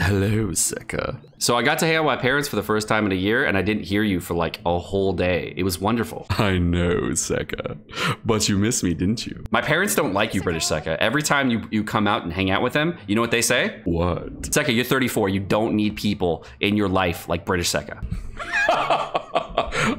Hello, Sekka. So I got to hang out with my parents for the first time in a year, and I didn't hear you for like a whole day. It was wonderful. I know, Sekka. But you missed me, didn't you? My parents don't like you, British Sekka. Every time you come out and hang out with them, you know what they say? What? Sekka, you're 34. You don't need people in your life like British Sekka.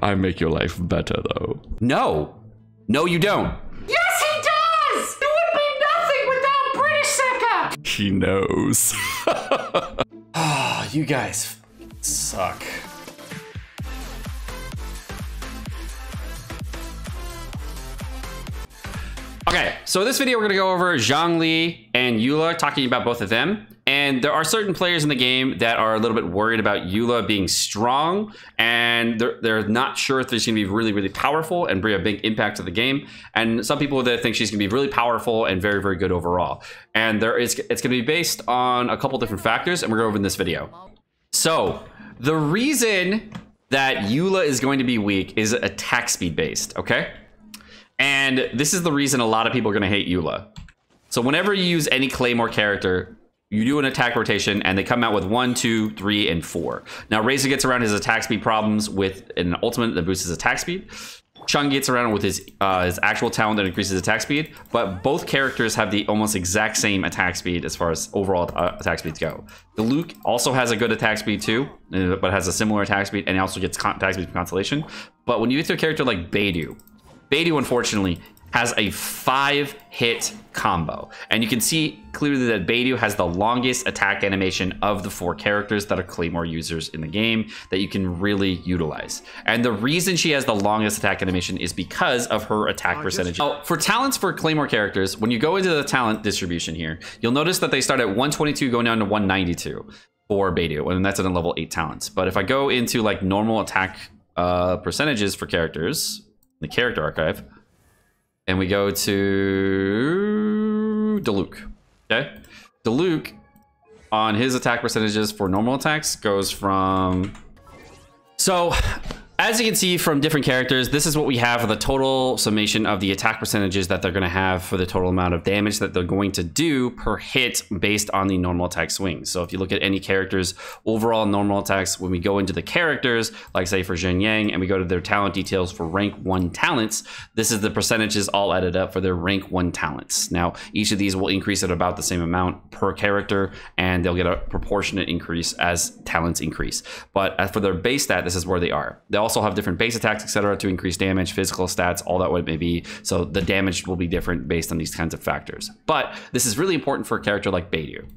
I make your life better, though. No. No, you don't. Yes, he does! It would be nothing without British Sekka! He knows. You guys suck. Okay, so this video we're gonna go over Zhongli and Eula, talking about both of them. And there are certain players in the game that are a little bit worried about Eula being strong, and they're not sure if she's gonna be really, really powerful and bring a big impact to the game. And some people that think she's gonna be really powerful and very, very good overall. And it's gonna be based on a couple different factors, and we're going over in this video. So the reason that Eula is going to be weak is attack speed based, okay? And this is the reason a lot of people are gonna hate Eula. So whenever you use any Claymore character, you do an attack rotation and they come out with 1, 2, 3, and 4. Now Razor gets around his attack speed problems with an ultimate that boosts his attack speed. Chung gets around with his actual talent that increases attack speed, but both characters have the almost exact same attack speed as far as overall attack speeds go. Diluc also has a good attack speed too, but has a similar attack speed, and he also gets attack speed from Constellation. But when you get to a character like Beidou, unfortunately, has a 5-hit combo. And you can see clearly that Beidou has the longest attack animation of the 4 characters that are Claymore users in the game that you can really utilize. And the reason she has the longest attack animation is because of her attack percentage. Now, for talents for Claymore characters, when you go into the talent distribution here, you'll notice that they start at 122 going down to 192 for Beidou, and that's at a level 8 talents. But if I go into like normal attack percentages for characters, the character archive, and we go to Diluc, okay? Diluc, on his attack percentages for normal attacks, goes from... So, as you can see from different characters, this is what we have for the total summation of the attack percentages that they're going to have for the total amount of damage that they're going to do per hit based on the normal attack swings. So if you look at any character's overall normal attacks, when we go into the characters, like say for Zhen Yang, and we go to their talent details for rank 1 talents, this is the percentages all added up for their rank 1 talents. Now, each of these will increase at about the same amount per character, and they'll get a proportionate increase as talents increase. But for their base stat, this is where they are. They also have different base attacks, etc., to increase damage, physical stats, all that what it may be. So the damage will be different based on these kinds of factors. But this is really important for a character like Beidou.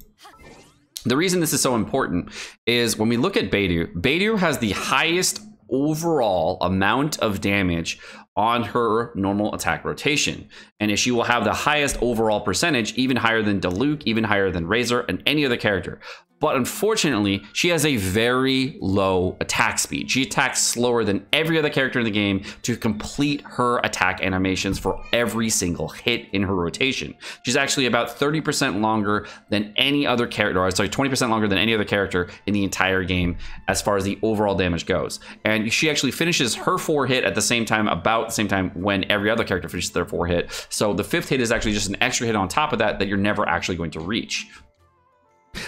The reason this is so important is when we look at Beidou, Beidou has the highest overall amount of damage on her normal attack rotation, and she will have the highest overall percentage, even higher than Diluc, even higher than Razor, and any other character. But unfortunately, she has a very low attack speed. She attacks slower than every other character in the game to complete her attack animations for every single hit in her rotation. She's actually about 30% longer than any other character, or sorry, 20% longer than any other character in the entire game as far as the overall damage goes. And she actually finishes her 4 hit at the same time, about the same time when every other character finishes their 4 hit. So the 5th hit is actually just an extra hit on top of that you're never actually going to reach.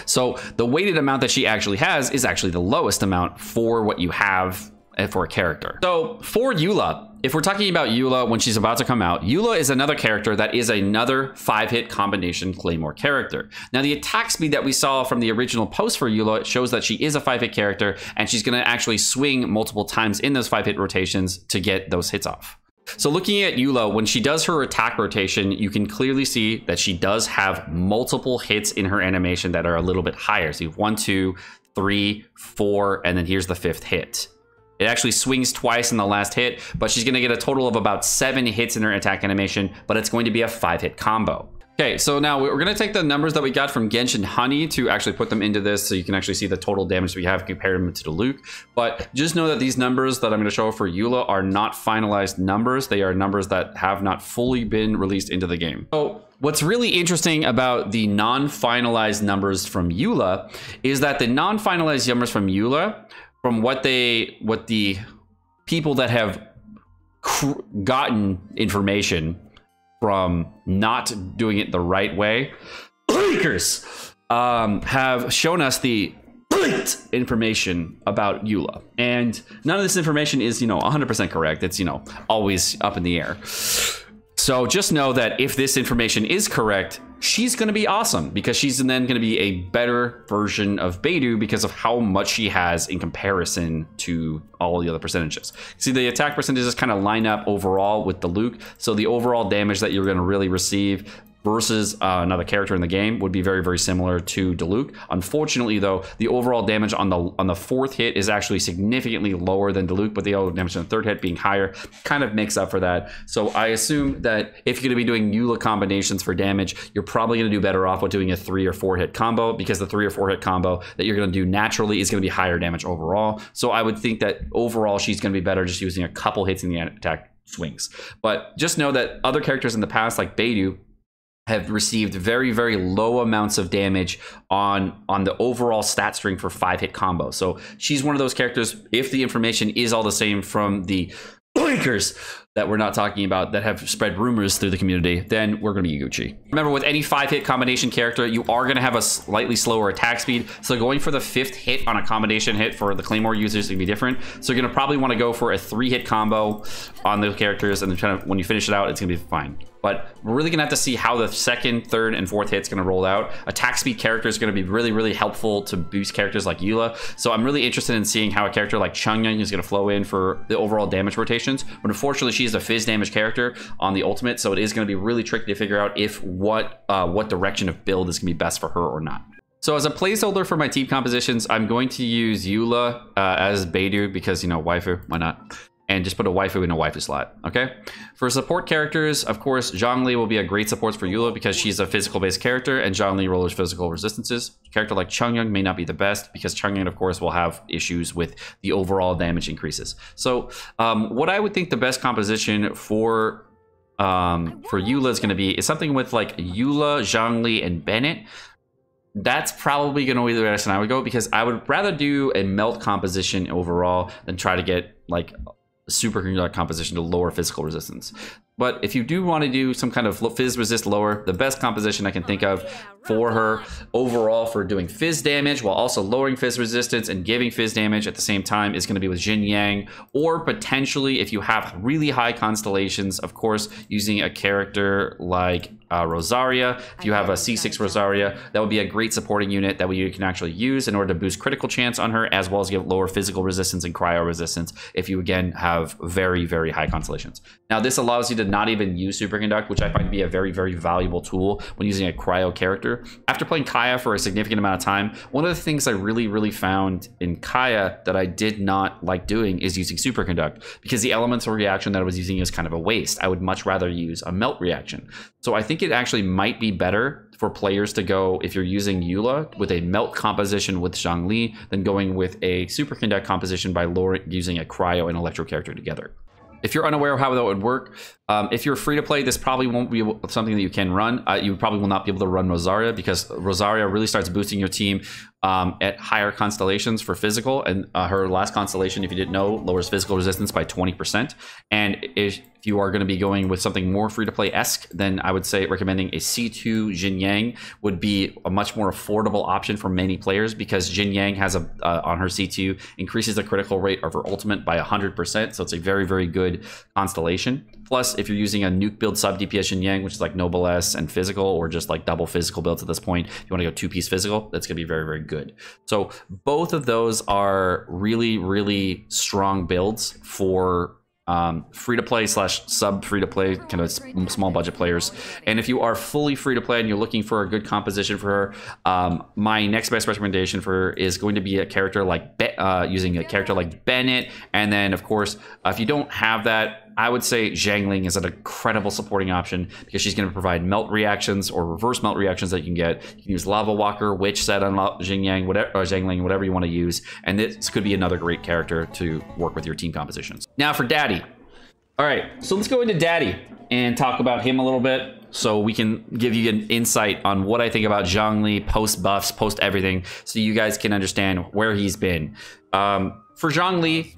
So the weighted amount that she actually has is actually the lowest amount for what you have for a character. So for Eula, if we're talking about Eula when she's about to come out, Eula is another character that is another 5-hit combination Claymore character. Now the attack speed that we saw from the original post for Eula shows that she is a 5-hit character, and she's going to actually swing multiple times in those 5-hit rotations to get those hits off. So looking at Eula, when she does her attack rotation, you can clearly see that she does have multiple hits in her animation that are a little bit higher. So you have 1, 2, 3, 4, and then here's the 5th hit. It actually swings twice in the last hit, but she's going to get a total of about 7 hits in her attack animation, but it's going to be a 5-hit combo. Okay, so now we're going to take the numbers that we got from Genshin Honey to actually put them into this so you can actually see the total damage we have compared them to Diluc. But just know that these numbers that I'm going to show for Eula are not finalized numbers. They are numbers that have not fully been released into the game. So what's really interesting about the non-finalized numbers from Eula is that the non-finalized numbers from Eula, from what the people that have gotten information from not doing it the right way, leakers, have shown us the information about Eula, and none of this information is 100% correct. It's always up in the air. So just know that if this information is correct, she's going to be awesome, because she's then going to be a better version of Beidou because of how much she has in comparison to all the other percentages. See, the attack percentages kind of line up overall with Diluc, so the overall damage that you're going to really receive versus another character in the game would be very, very similar to Diluc. Unfortunately, though, the overall damage on the fourth hit is actually significantly lower than Diluc, but the overall damage on the third hit being higher kind of makes up for that. So I assume that if you're going to be doing Eula combinations for damage, you're probably going to do better off with doing a 3 or 4 hit combo, because the 3 or 4 hit combo that you're going to do naturally is going to be higher damage overall. So I would think that overall she's going to be better just using a couple hits in the attack swings. But just know that other characters in the past, like Beidou, have received very, very low amounts of damage on the overall stat string for 5-hit combo. So she's one of those characters, if the information is all the same from the blinkers that we're not talking about that have spread rumors through the community, then we're going to be Gucci. Remember, with any 5-hit combination character, you are going to have a slightly slower attack speed. So going for the 5th hit on a combination hit for the Claymore users is going to be different. So you're going to probably want to go for a 3-hit combo on those characters, and then when you finish it out, it's going to be fine. But we're really going to have to see how the 2nd, 3rd, and 4th hit's going to roll out. Attack speed character is going to be really, really helpful to boost characters like Eula. So I'm really interested in seeing how a character like Chongyun is going to flow in for the overall damage rotations. But unfortunately, she's a fizz damage character on the ultimate, so it is going to be really tricky to figure out if what direction of build is going to be best for her or not. So as a placeholder for my team compositions, I'm going to use Eula as Beidou because, waifu, why not? And just put a waifu in a waifu slot, okay? For support characters, of course, Zhongli will be a great support for Eula because she's a physical-based character, and Zhongli rollers physical resistances. A character like Chongyun may not be the best because Chongyun, of course, will have issues with the overall damage increases. So what I would think the best composition for Eula is going to be is something with like Eula, Zhongli, and Bennett. That's probably going to be the direction I would go, because I would rather do a melt composition overall than try to get like superconductor composition to lower physical resistance. But if you do want to do some kind of fizz resist lower, the best composition I can think of for her overall for doing fizz damage while also lowering fizz resistance and giving fizz damage at the same time is going to be with Jin Yang, or potentially if you have really high constellations, of course, using a character like Rosaria. If you have a C6 Rosaria, that would be a great supporting unit that you can actually use in order to boost critical chance on her, as well as give lower physical resistance and cryo resistance if you again have very, very high constellations. Now this allows you to not even use Superconduct, which I find to be a very, very valuable tool when using a cryo character. After playing Kaya for a significant amount of time, one of the things I really, really found in Kaya that I did not like doing is using Superconduct, because the elemental reaction that I was using is kind of a waste. I would much rather use a melt reaction. So I think it actually might be better for players to go, if you're using Eula, with a melt composition with Zhongli than going with a Superconduct composition by using a cryo and electro character together. If you're unaware of how that would work, if you're free to play, this probably won't be something that you can run. You probably will not be able to run Rosaria, because Rosaria really starts boosting your team at higher constellations for physical, and her last constellation, if you didn't know, lowers physical resistance by 20%. And if you are going to be going with something more free-to-play-esque, then I would say recommending a C2 Jin Yang would be a much more affordable option for many players, because Jin Yang has on her C2 increases the critical rate of her ultimate by 100%, so it's a very, very good constellation. Plus, if you're using a nuke build sub DPS Jin Yang, which is like Noblesse and physical, or just like double physical builds at this point, if you want to go 2-piece physical, that's going to be very, very good. So both of those are really, really strong builds for free-to-play / sub free-to-play kind of small budget players. And if you are fully free-to-play and you're looking for a good composition for her, my next best recommendation for her is going to be a character like using a character like Bennett. And then of course, if you don't have that, I would say Zhangling is an incredible supporting option, because she's going to provide melt reactions or reverse melt reactions that you can get. You can use Lava Walker, Witch set on Jin Yang, whatever, or Zhangling, whatever you want to use. And this could be another great character to work with your team compositions. Now for Daddy. All right, so let's go into Daddy and talk about him a little bit, so we can give you an insight on what I think about Zhongli post buffs, post everything, so you guys can understand where he's been. For Zhongli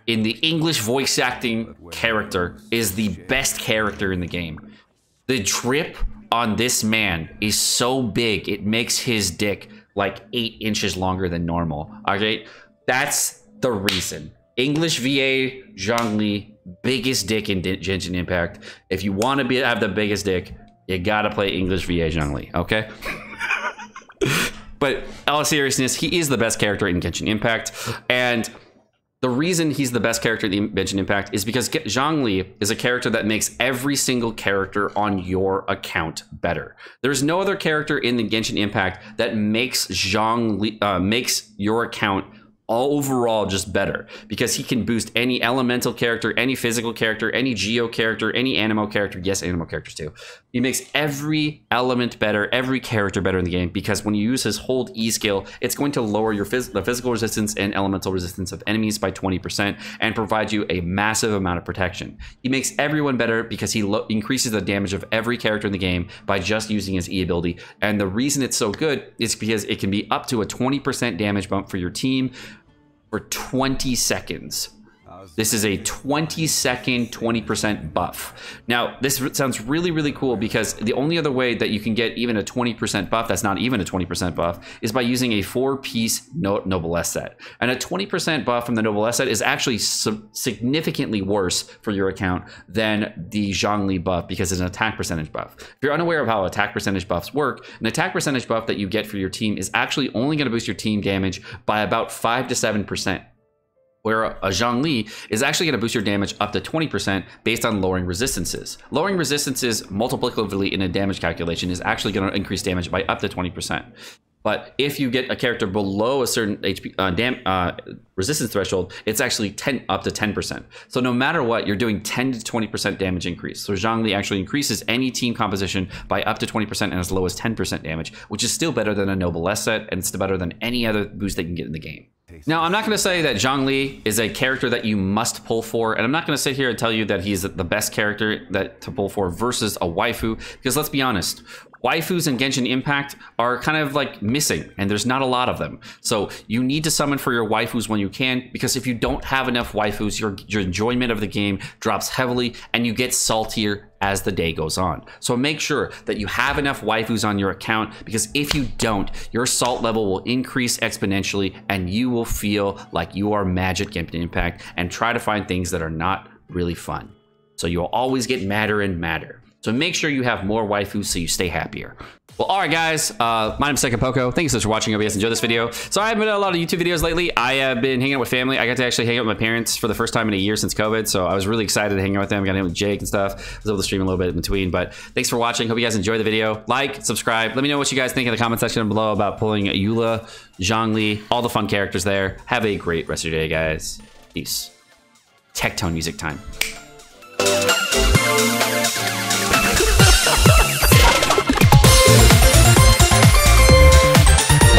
in the English voice acting character is the best character in the game. The drip on this man is so big, it makes his dick like 8 inches longer than normal. Okay, that's the reason. English VA Zhongli, biggest dick in Genshin Impact. If you want to have the biggest dick, you gotta play English VA Zhongli, okay? But all seriousness, he is the best character in Genshin Impact, and the reason he's the best character in Genshin Impact is because Zhongli is a character that makes every single character on your account better. There's no other character in the Genshin Impact that makes makes your account overall just better, because he can boost any elemental character, any physical character, any geo character, any animo character. Yes, animo characters too. He makes every element better, every character better in the game, because when you use his hold E skill, it's going to lower your the physical resistance and elemental resistance of enemies by 20% and provide you a massive amount of protection. He makes everyone better because he increases the damage of every character in the game by just using his E ability. And the reason it's so good is because it can be up to a 20% damage bump for your team for 20 seconds. This is a 20-second 20% buff. Now, this sounds really, really cool, because the only other way that you can get even a 20% buff, that's not even a 20% buff, is by using a 4-piece Noblesse set. And a 20% buff from the Noblesse set is actually significantly worse for your account than the Zhongli buff, because it's an attack percentage buff. If you're unaware of how attack percentage buffs work, an attack percentage buff that you get for your team is actually only going to boost your team damage by about 5 to 7%. Where a Zhongli is actually going to boost your damage up to 20% based on lowering resistances. Lowering resistances multiplicatively in a damage calculation is actually going to increase damage by up to 20%. But if you get a character below a certain HP resistance threshold, it's actually up to 10%. So no matter what, you're doing 10 to 20% damage increase. So Zhongli actually increases any team composition by up to 20% and as low as 10% damage, which is still better than a Noblesse set, and it's still better than any other boost they can get in the game. Now, I'm not going to say that Zhongli is a character that you must pull for, and I'm not going to sit here and tell you that he's the best character to pull for versus a waifu, because let's be honest, waifus in Genshin Impact are kind of like missing, and there's not a lot of them. So you need to summon for your waifus when you can, because if you don't have enough waifus, your enjoyment of the game drops heavily, and you get saltier as the day goes on. So make sure that you have enough waifus on your account, because if you don't, your salt level will increase exponentially, and you will feel like you are Magic Genshin Impact and try to find things that are not really fun. So you'll always get madder and madder. So make sure you have more waifus so you stay happier. Well, all right, guys. My name's Second Poco. Thank you so much for watching. I hope you guys enjoyed this video. So I haven't been in a lot of YouTube videos lately. I have been hanging out with family. I got to actually hang out with my parents for the first time in a year since COVID. So I was really excited to hang out with them. Got to hang out with Jake and stuff. I was able to stream a little bit in between. But thanks for watching. Hope you guys enjoyed the video. Like, subscribe. Let me know what you guys think in the comment section below about pulling Eula, Zhongli, all the fun characters there. Have a great rest of your day, guys. Peace. Tectone music time.